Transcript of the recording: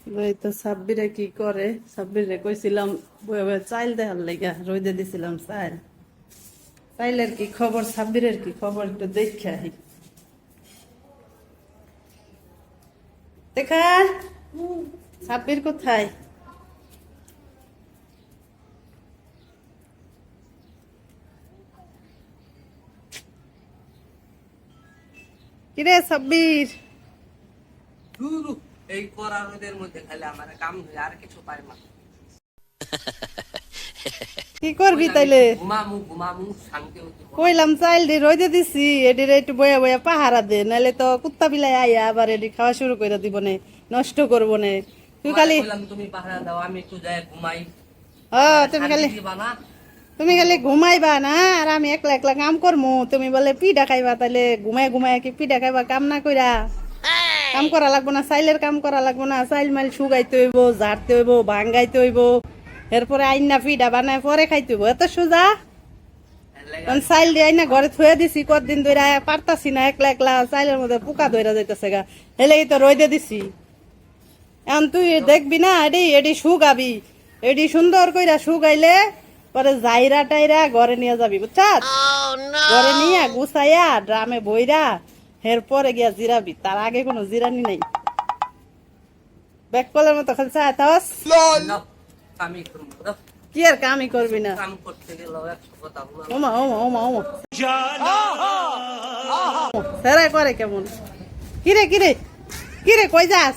এই তো সাব্বিরে কি করে, সাব্বিরে কইছিলাম চাইল দেখার লাইগা রইদে দিছিলাম চাইল। চাইলের কি খবর, সাব্বিরের কি খবর একটু দেখে আহি। দেখা সাব্বির কোথায়? কিরে সাব্বির, ধুরু, এই কড়া রোদের মধ্যে খালি আমার কাম হই, আর কিছু পারি না। কি করবি তাইলে? ঘুমামু শান্তি হতে। কইলাম চাইল দি রইদে দিছি, এডিরে একটু বয়া বয়া পাহারা দে, নাহলে তো কুত্তা বিলাই আইয়া আবার এডি খাওয়া শুরু করে দিব নে, নষ্ট করবো নে। তুই খালি বললাম তুমি পাহারা দাও, আমি একটু যাই ঘুমাই। তুমি খালি দিবা না? তুমি খালি ঘুমাইবা না, আর আমি একলা একলা কাম করমু। তুমি বলে পিঠা খাইবা, তাইলে ঘুমায় ঘুমায় কি পিঠা খাইবা? কাম না কইরা কাম করা লাগবো না, চাইলের কাম করা লাগবো না। চাইল মাইল শুকাইতে হইব, ঝাড়তে হইব, ভাঙ্গাইতে হইব, এরপরে আইনা পিঠা বানায় পরে খাইতে হইব। এত সোজা? চাইল দিয়ে আইনা ঘরে থুয়ে দিছি, কতদিন ধরে পারতাছি না, একলা একলা চাইলের মধ্যে পোকা ধরে যাইতেছে গা, হেলে তো রইদে দিছি। এখন তুই দেখবি না, এডি এডি শুকাবি, এডি সুন্দর কইরা শুকাইলে পরে জাইরা টাইরা ঘরে নিয়ে যাবি, বুঝছাস? ঘরে নিয়ে গুছাইয়া ড্রামে বইরা এরপরে গিয়া জিরাবি, তার আগে কোনো জিরানি নাই। ব্যাক কলের মতো খালি চায় তাস। না, আমি করবো দাও। কি আর কামই করবি না? কাম করতে গেলেও একশো কথা বলা। ওমা ওমা ওমা ওমা সেরা করে কেমন? কিরে কিরে কিরে কই যাস?